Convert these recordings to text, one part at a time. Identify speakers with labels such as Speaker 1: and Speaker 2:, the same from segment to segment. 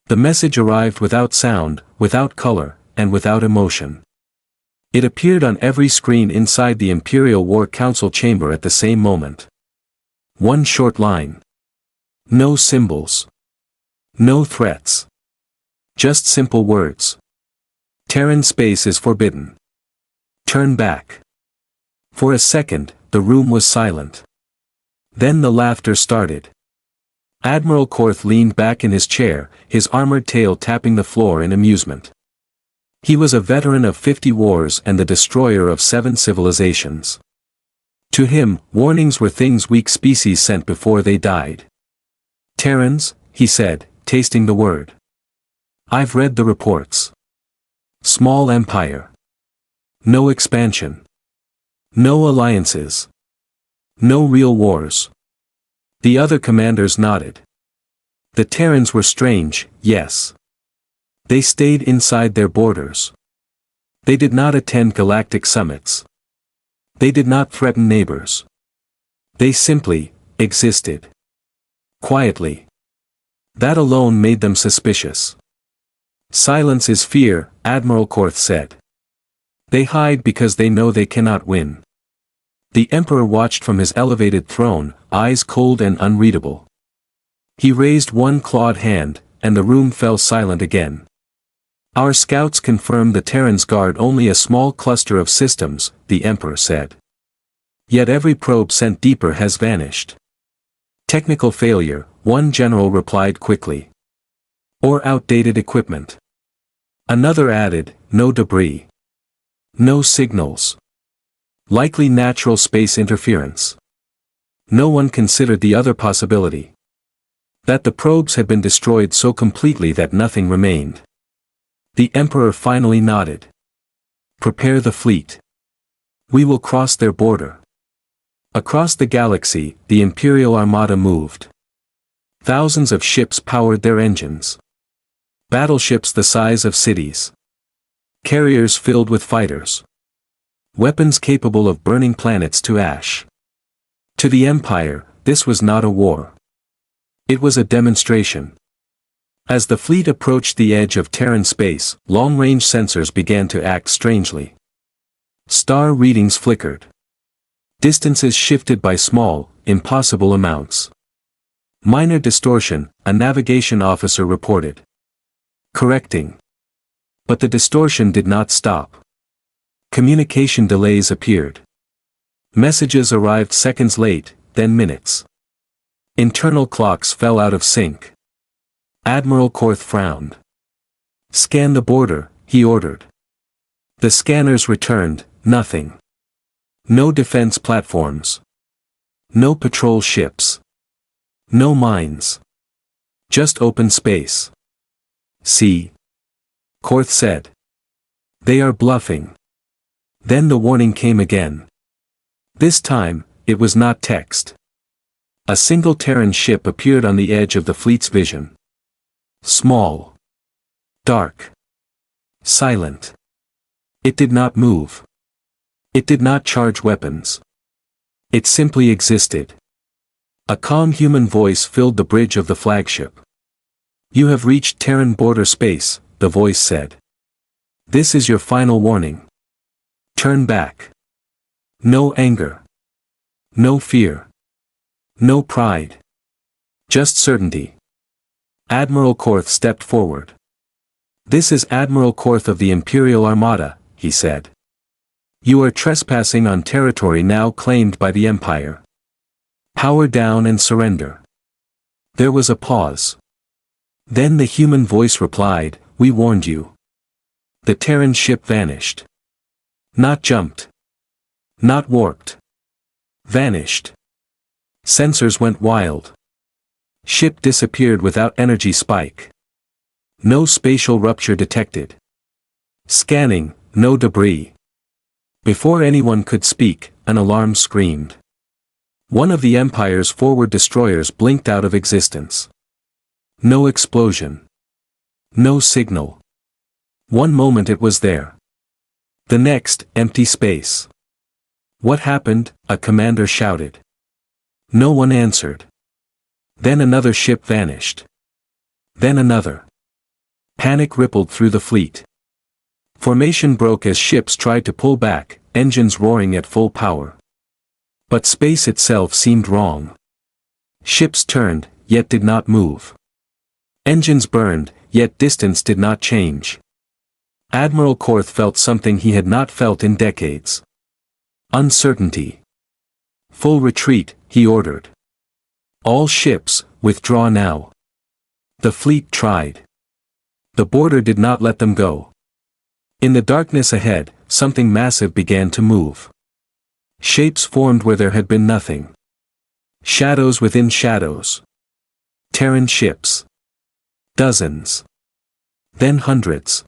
Speaker 1: The message arrived without sound, without color, and without emotion. It appeared on every screen inside the Imperial War Council chamber at the same moment. One short line. No symbols. No threats. Just simple words. Terran space is forbidden. Turn back. For a second, the room was silent. Then the laughter started. Admiral Korth leaned back in his chair, his armored tail tapping the floor in amusement. He was a veteran of 50 wars and the destroyer of 7 civilizations. To him, warnings were things weak species sent before they died. Terrans, he said, tasting the word. I've read the reports. Small empire. No expansion. No alliances. No real wars. The other commanders nodded. The Terrans were strange, yes. They stayed inside their borders. They did not attend galactic summits. They did not threaten neighbors. They simply existed. Quietly. That alone made them suspicious. Silence is fear, Admiral Korth said. They hide because they know they cannot win. The Emperor watched from his elevated throne, eyes cold and unreadable. He raised one clawed hand, and the room fell silent again. Our scouts confirm the Terrans guard only a small cluster of systems, the Emperor said. Yet every probe sent deeper has vanished. Technical failure, one general replied quickly. Or outdated equipment. Another added, no debris. No signals. Likely natural space interference. No one considered the other possibility. That the probes had been destroyed so completely that nothing remained. The Emperor finally nodded. Prepare the fleet. We will cross their border. Across the galaxy, the Imperial Armada moved. Thousands of ships powered their engines. Battleships the size of cities. Carriers filled with fighters. Weapons capable of burning planets to ash. To the Empire, this was not a war. It was a demonstration. As the fleet approached the edge of Terran space, long-range sensors began to act strangely. Star readings flickered. Distances shifted by small, impossible amounts. Minor distortion, a navigation officer reported. Correcting. But the distortion did not stop. Communication delays appeared. Messages arrived seconds late, then minutes. Internal clocks fell out of sync. Admiral Korth frowned. Scan the border, he ordered. The scanners returned, nothing. No defense platforms. No patrol ships. No mines. Just open space. See? Korth said. They are bluffing. Then the warning came again. This time, it was not text. A single Terran ship appeared on the edge of the fleet's vision. Small. Dark. Silent. It did not move. It did not charge weapons. It simply existed. A calm human voice filled the bridge of the flagship. You have reached Terran border space, the voice said. This is your final warning. Turn back. No anger. No fear. No pride. Just certainty. Admiral Korth stepped forward. This is Admiral Korth of the Imperial Armada, he said. You are trespassing on territory now claimed by the Empire. Power down and surrender. There was a pause. Then the human voice replied, we warned you. The Terran ship vanished. Not jumped. Not warped. Vanished. Sensors went wild. Ship disappeared without energy spike. No spatial rupture detected. Scanning, no debris. Before anyone could speak, an alarm screamed. One of the Empire's forward destroyers blinked out of existence. No explosion. No signal. One moment it was there. The next, empty space. What happened? A commander shouted. No one answered. Then another ship vanished. Then another. Panic rippled through the fleet. Formation broke as ships tried to pull back, engines roaring at full power. But space itself seemed wrong. Ships turned, yet did not move. Engines burned, yet distance did not change. Admiral Korth felt something he had not felt in decades. Uncertainty. Full retreat, he ordered. All ships, withdraw now. The fleet tried. The border did not let them go. In the darkness ahead, something massive began to move. Shapes formed where there had been nothing. Shadows within shadows. Terran ships. Dozens. Then hundreds.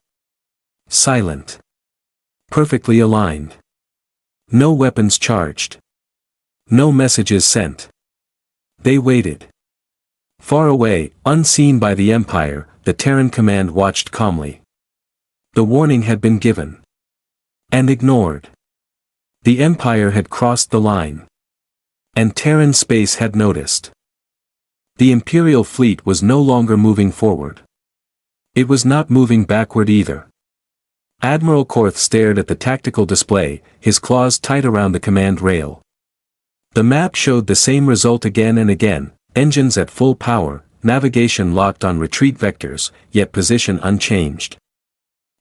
Speaker 1: Silent. Perfectly aligned. No weapons charged. No messages sent. They waited. Far away, unseen by the Empire, the Terran command watched calmly. The warning had been given. And ignored. The Empire had crossed the line. And Terran space had noticed. The Imperial fleet was no longer moving forward. It was not moving backward either. Admiral Korth stared at the tactical display, his claws tight around the command rail. The map showed the same result again and again, engines at full power, navigation locked on retreat vectors, yet position unchanged.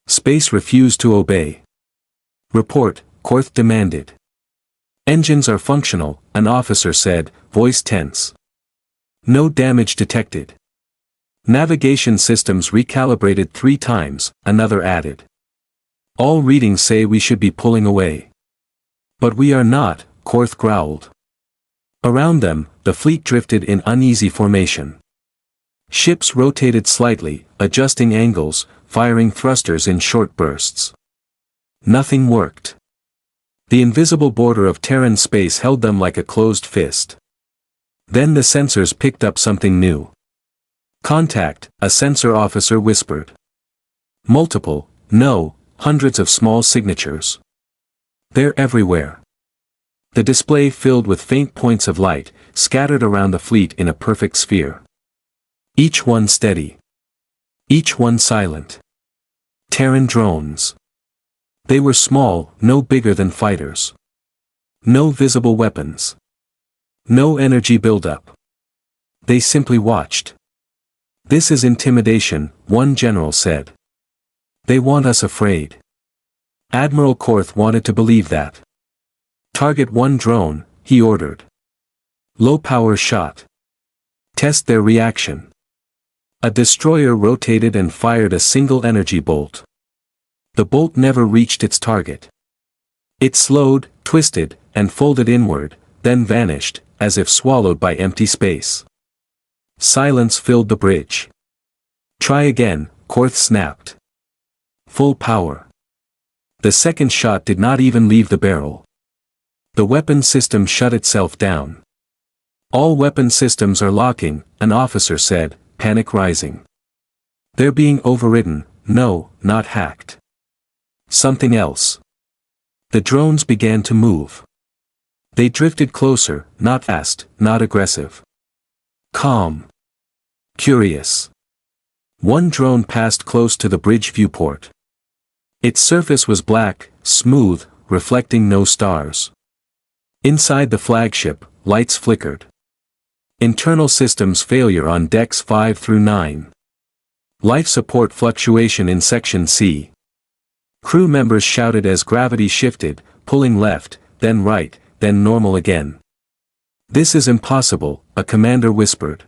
Speaker 1: Space refused to obey. Report, Korth demanded. Engines are functional, an officer said, voice tense. No damage detected. Navigation systems recalibrated 3 times, another added. All readings say we should be pulling away. But we are not, Korth growled. Around them, the fleet drifted in uneasy formation. Ships rotated slightly, adjusting angles, firing thrusters in short bursts. Nothing worked. The invisible border of Terran space held them like a closed fist. Then the sensors picked up something new. Contact, a sensor officer whispered. Multiple, no, hundreds of small signatures. They're everywhere. The display filled with faint points of light, scattered around the fleet in a perfect sphere. Each one steady. Each one silent. Terran drones. They were small, no bigger than fighters. No visible weapons. No energy buildup. They simply watched. This is intimidation, one general said. They want us afraid. Admiral Korth wanted to believe that. Target 1 drone, he ordered. Low-power shot. Test their reaction. A destroyer rotated and fired a single energy bolt. The bolt never reached its target. It slowed, twisted, and folded inward, then vanished, as if swallowed by empty space. Silence filled the bridge. Try again, Korth snapped. Full power. The second shot did not even leave the barrel. The weapon system shut itself down. All weapon systems are locking, an officer said, panic rising. They're being overridden, no, not hacked. Something else. The drones began to move. They drifted closer, not fast, not aggressive. Calm. Curious. One drone passed close to the bridge viewport. Its surface was black, smooth, reflecting no stars. Inside the flagship, lights flickered. Internal systems failure on decks 5 through 9. Life support fluctuation in Section C. Crew members shouted as gravity shifted, pulling left, then right, then normal again. This is impossible, a commander whispered.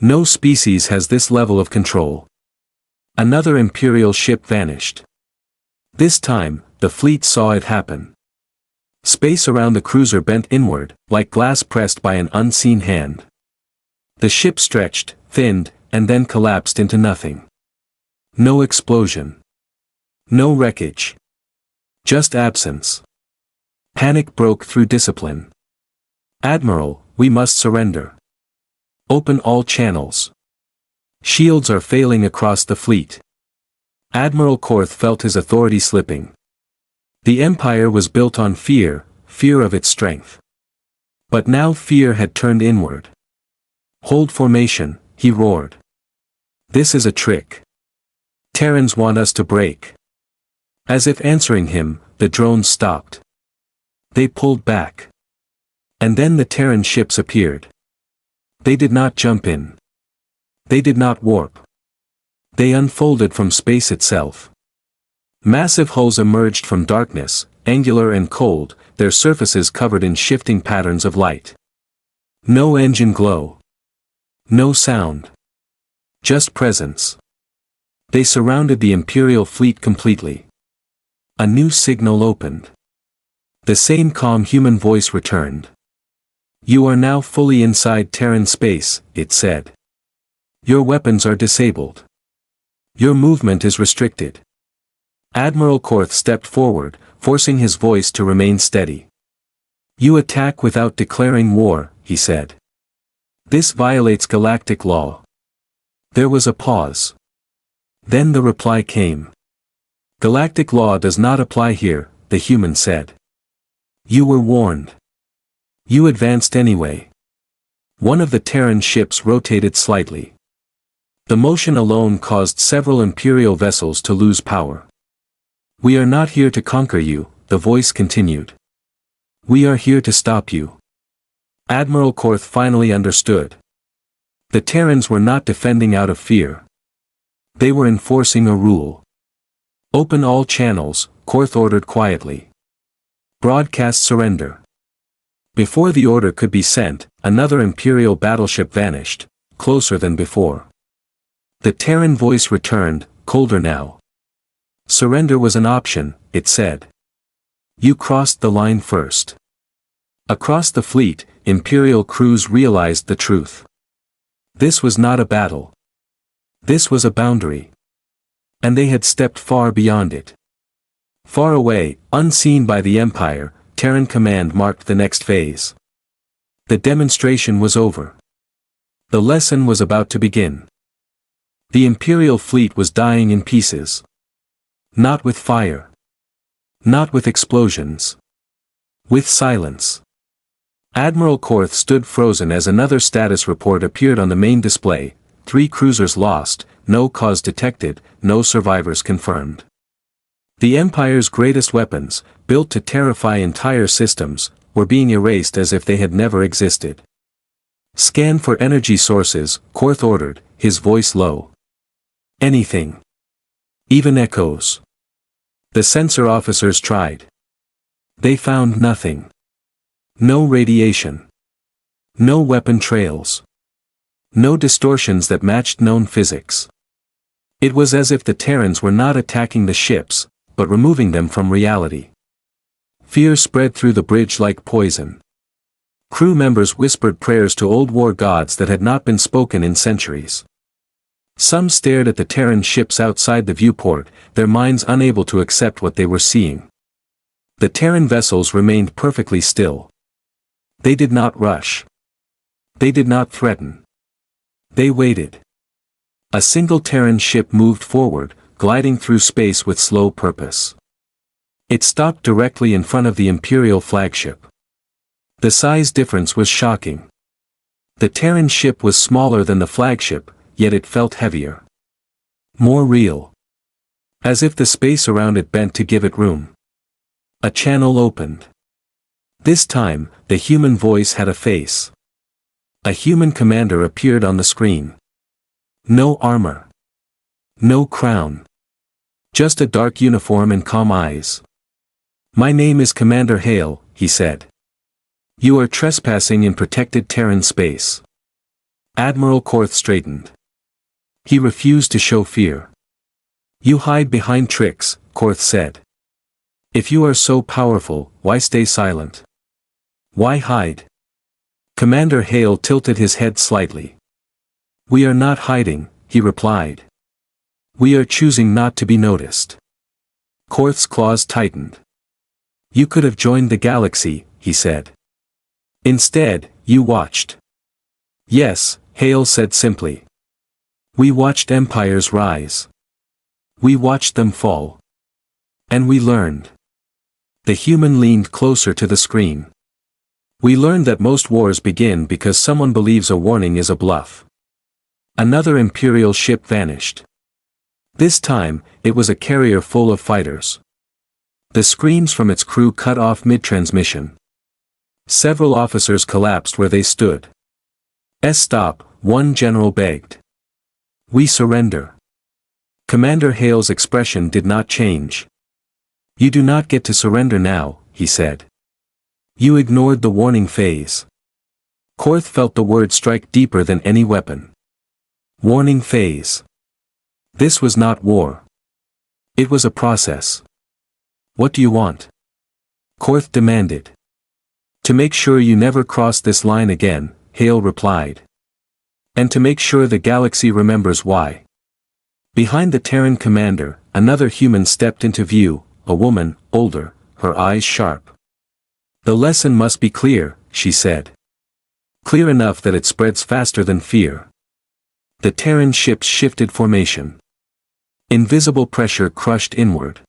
Speaker 1: No species has this level of control. Another Imperial ship vanished. This time, the fleet saw it happen. Space around the cruiser bent inward, like glass pressed by an unseen hand. The ship stretched, thinned, and then collapsed into nothing. No explosion. No wreckage. Just absence. Panic broke through discipline. Admiral, we must surrender. Open all channels. Shields are failing across the fleet. Admiral Korth felt his authority slipping. The Empire was built on fear, fear of its strength. But now fear had turned inward. Hold formation, he roared. This is a trick. Terrans want us to break. As if answering him, the drones stopped. They pulled back. And then the Terran ships appeared. They did not jump in. They did not warp. They unfolded from space itself. Massive hulls emerged from darkness, angular and cold, their surfaces covered in shifting patterns of light. No engine glow. No sound. Just presence. They surrounded the Imperial fleet completely. A new signal opened. The same calm human voice returned. You are now fully inside Terran space, it said. Your weapons are disabled. Your movement is restricted. Admiral Korth stepped forward, forcing his voice to remain steady. You attack without declaring war, he said. This violates galactic law. There was a pause. Then the reply came. Galactic law does not apply here, the human said. You were warned. You advanced anyway. One of the Terran ships rotated slightly. The motion alone caused several Imperial vessels to lose power. We are not here to conquer you, the voice continued. We are here to stop you. Admiral Korth finally understood. The Terrans were not defending out of fear. They were enforcing a rule. Open all channels, Korth ordered quietly. Broadcast surrender. Before the order could be sent, another Imperial battleship vanished, closer than before. The Terran voice returned, colder now. Surrender was an option, it said. You crossed the line first. Across the fleet, Imperial crews realized the truth. This was not a battle. This was a boundary. And they had stepped far beyond it. Far away, unseen by the Empire, Terran command marked the next phase. The demonstration was over. The lesson was about to begin. The Imperial fleet was dying in pieces. Not with fire. Not with explosions. With silence. Admiral Korth stood frozen as another status report appeared on the main display. 3 cruisers lost, no cause detected, no survivors confirmed. The Empire's greatest weapons, built to terrify entire systems, were being erased as if they had never existed. Scan for energy sources, Korth ordered, his voice low. Anything. Even echoes. The sensor officers tried. They found nothing. No radiation. No weapon trails. No distortions that matched known physics. It was as if the Terrans were not attacking the ships, but removing them from reality. Fear spread through the bridge like poison. Crew members whispered prayers to old war gods that had not been spoken in centuries. Some stared at the Terran ships outside the viewport, their minds unable to accept what they were seeing. The Terran vessels remained perfectly still. They did not rush. They did not threaten. They waited. A single Terran ship moved forward, gliding through space with slow purpose. It stopped directly in front of the Imperial flagship. The size difference was shocking. The Terran ship was smaller than the flagship, yet it felt heavier. More real. As if the space around it bent to give it room. A channel opened. This time, the human voice had a face. A human commander appeared on the screen. No armor. No crown. Just a dark uniform and calm eyes. My name is Commander Hale, he said. You are trespassing in protected Terran space. Admiral Korth straightened. He refused to show fear. You hide behind tricks, Korth said. If you are so powerful, why stay silent? Why hide? Commander Hale tilted his head slightly. We are not hiding, he replied. We are choosing not to be noticed. Korth's claws tightened. You could have joined the galaxy, he said. Instead, you watched. Yes, Hale said simply. We watched empires rise. We watched them fall. And we learned. The human leaned closer to the screen. We learned that most wars begin because someone believes a warning is a bluff. Another Imperial ship vanished. This time, it was a carrier full of fighters. The screams from its crew cut off mid-transmission. Several officers collapsed where they stood. Stop, one general begged. We surrender. Commander Hale's expression did not change. You do not get to surrender now, he said. You ignored the warning phase. Korth felt the word strike deeper than any weapon. Warning phase. This was not war. It was a process. What do you want? Korth demanded. To make sure you never cross this line again, Hale replied. And to make sure the galaxy remembers why. Behind the Terran commander, another human stepped into view, a woman, older, her eyes sharp. The lesson must be clear, she said. Clear enough that it spreads faster than fear. The Terran ships shifted formation. Invisible pressure crushed inward.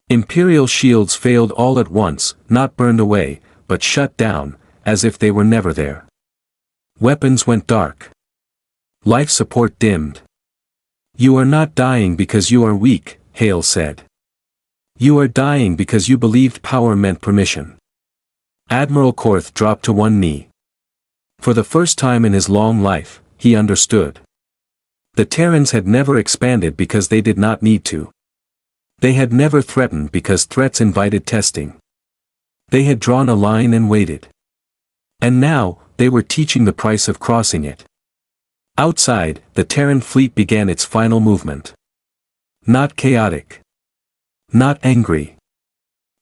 Speaker 1: Imperial shields failed all at once, not burned away, but shut down, as if they were never there. Weapons went dark. Life support dimmed. You are not dying because you are weak, Hale said. You are dying because you believed power meant permission. Admiral Korth dropped to one knee. For the first time in his long life, he understood. The Terrans had never expanded because they did not need to. They had never threatened because threats invited testing. They had drawn a line and waited. And now, they were teaching the price of crossing it. Outside, the Terran fleet began its final movement. Not chaotic. Not angry.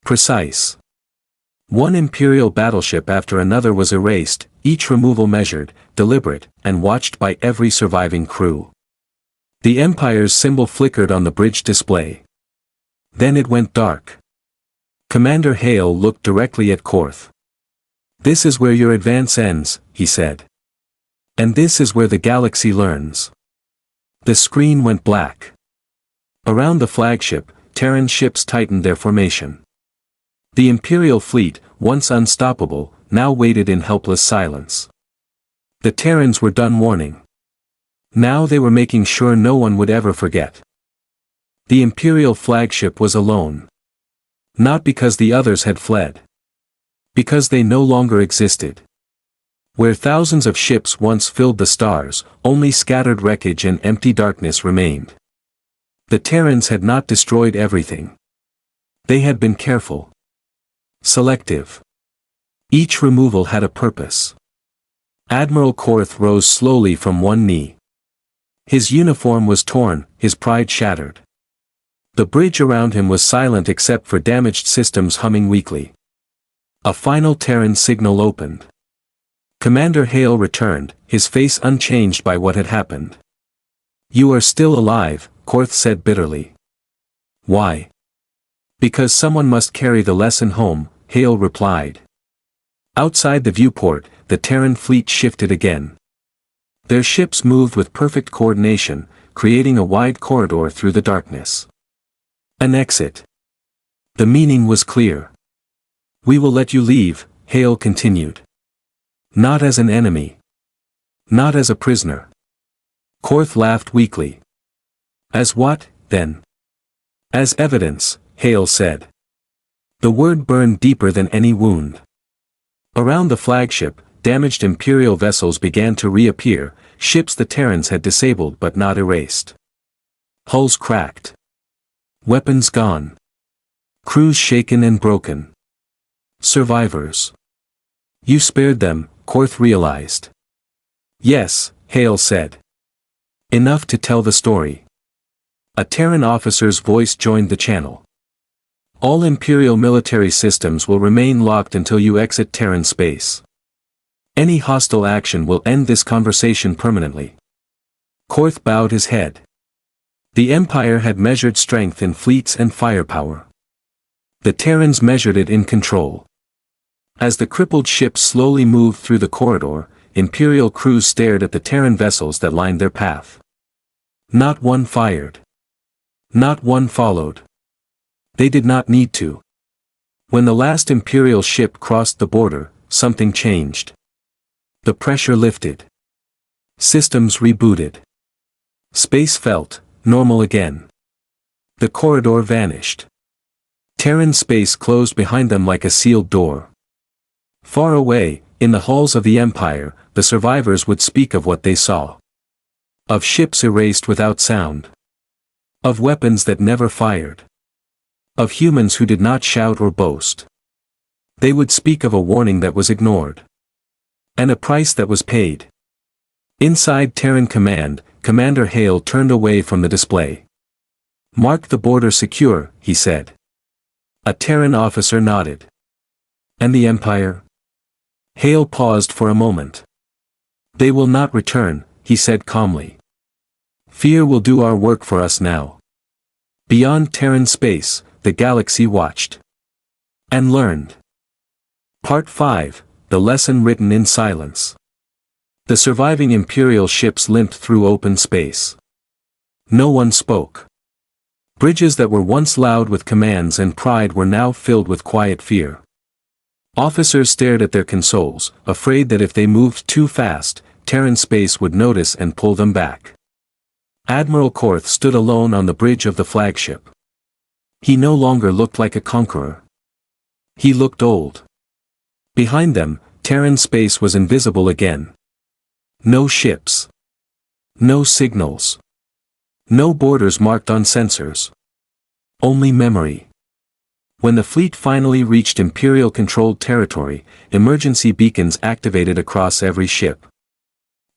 Speaker 1: Precise. One Imperial battleship after another was erased, each removal measured, deliberate, and watched by every surviving crew. The Empire's symbol flickered on the bridge display. Then it went dark. Commander Hale looked directly at Korth. This is where your advance ends, he said. And this is where the galaxy learns. The screen went black. Around the flagship, Terran ships tightened their formation. The Imperial fleet, once unstoppable, now waited in helpless silence. The Terrans were done warning. Now they were making sure no one would ever forget. The Imperial flagship was alone. Not because the others had fled. Because they no longer existed. Where thousands of ships once filled the stars, only scattered wreckage and empty darkness remained. The Terrans had not destroyed everything. They had been careful. Selective. Each removal had a purpose. Admiral Korth rose slowly from one knee. His uniform was torn, his pride shattered. The bridge around him was silent except for damaged systems humming weakly. A final Terran signal opened. Commander Hale returned, his face unchanged by what had happened. You are still alive, Korth said bitterly. Why? Because someone must carry the lesson home, Hale replied. Outside the viewport, the Terran fleet shifted again. Their ships moved with perfect coordination, creating a wide corridor through the darkness. An exit. The meaning was clear. We will let you leave, Hale continued. Not as an enemy. Not as a prisoner. Korth laughed weakly. As what, then? As evidence, Hale said. The word burned deeper than any wound. Around the flagship, damaged Imperial vessels began to reappear, ships the Terrans had disabled but not erased. Hulls cracked. Weapons gone. Crews shaken and broken. Survivors. You spared them, Korth realized. Yes, Hale said. Enough to tell the story. A Terran officer's voice joined the channel. All Imperial military systems will remain locked until you exit Terran space. Any hostile action will end this conversation permanently. Korth bowed his head. The Empire had measured strength in fleets and firepower. The Terrans measured it in control. As the crippled ships slowly moved through the corridor, Imperial crews stared at the Terran vessels that lined their path. Not one fired. Not one followed. They did not need to. When the last Imperial ship crossed the border, something changed. The pressure lifted. Systems rebooted. Space felt, normal again. The corridor vanished. Terran space closed behind them like a sealed door. Far away, in the halls of the Empire, the survivors would speak of what they saw. Of ships erased without sound. Of weapons that never fired. Of humans who did not shout or boast. They would speak of a warning that was ignored. And a price that was paid. Inside Terran Command, Commander Hale turned away from the display. "Mark the border secure," he said. A Terran officer nodded. "And the Empire?" Hale paused for a moment. "They will not return," he said calmly. "Fear will do our work for us now." Beyond Terran space, the galaxy watched. And learned. Part 5, The Lesson Written in Silence. The surviving Imperial ships limped through open space. No one spoke. Bridges that were once loud with commands and pride were now filled with quiet fear. Officers stared at their consoles, afraid that if they moved too fast, Terran space would notice and pull them back. Admiral Korth stood alone on the bridge of the flagship. He no longer looked like a conqueror. He looked old. Behind them, Terran space was invisible again. No ships. No signals. No borders marked on sensors. Only memory. When the fleet finally reached Imperial-controlled territory, emergency beacons activated across every ship.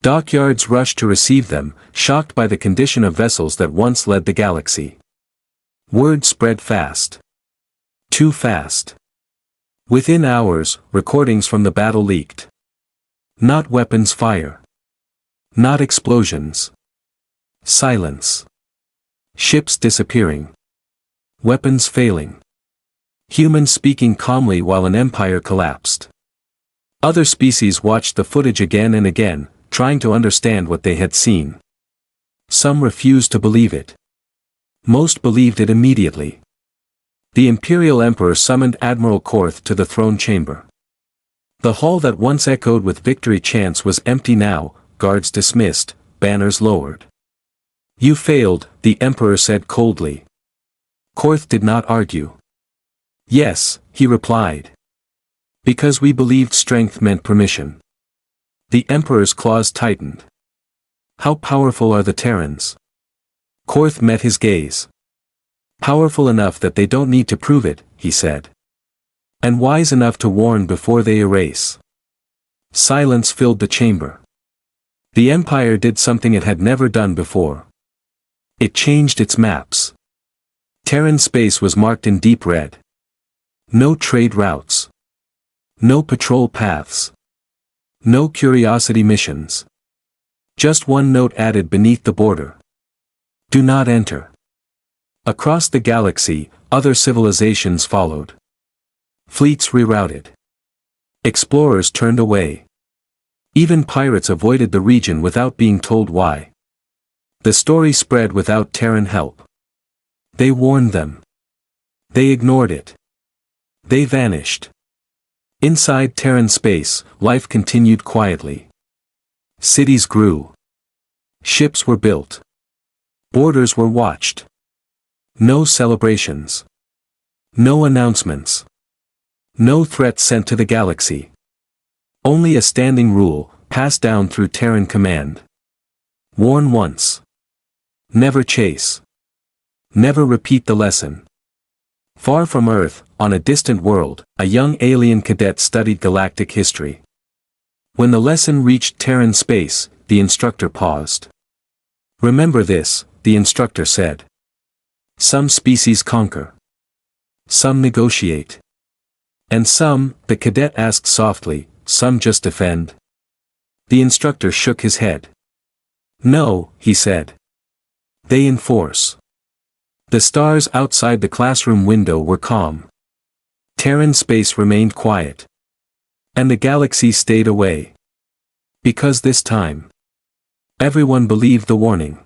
Speaker 1: Dockyards rushed to receive them, shocked by the condition of vessels that once led the galaxy. Word spread fast. Too fast. Within hours, recordings from the battle leaked. Not weapons fire. Not explosions. Silence. Ships disappearing. Weapons failing. Humans speaking calmly while an empire collapsed. Other species watched the footage again and again, trying to understand what they had seen. Some refused to believe it. Most believed it immediately. The Imperial Emperor summoned Admiral Korth to the throne chamber. The hall that once echoed with victory chants was empty now, guards dismissed, banners lowered. "You failed," the Emperor said coldly. Korth did not argue. "Yes," he replied. "Because we believed strength meant permission." The Emperor's claws tightened. "How powerful are the Terrans?" Korth met his gaze. "Powerful enough that they don't need to prove it," he said. "And wise enough to warn before they erase." Silence filled the chamber. The Empire did something it had never done before. It changed its maps. Terran space was marked in deep red. No trade routes. No patrol paths. No curiosity missions. Just one note added beneath the border. "Do not enter." Across the galaxy, other civilizations followed. Fleets rerouted. Explorers turned away. Even pirates avoided the region without being told why. The story spread without Terran help. They warned them. They ignored it. They vanished. Inside Terran space, life continued quietly. Cities grew. Ships were built. Borders were watched. No celebrations. No announcements. No threat sent to the galaxy. Only a standing rule, passed down through Terran command. Warn once. Never chase. Never repeat the lesson. Far from Earth, on a distant world, a young alien cadet studied galactic history. When the lesson reached Terran space, the instructor paused. "Remember this," the instructor said. "Some species conquer. Some negotiate. And some," the cadet asked softly, "some just defend?" The instructor shook his head. "No," he said. "They enforce." The stars outside the classroom window were calm. Terran space remained quiet. And the galaxy stayed away. Because this time, everyone believed the warning.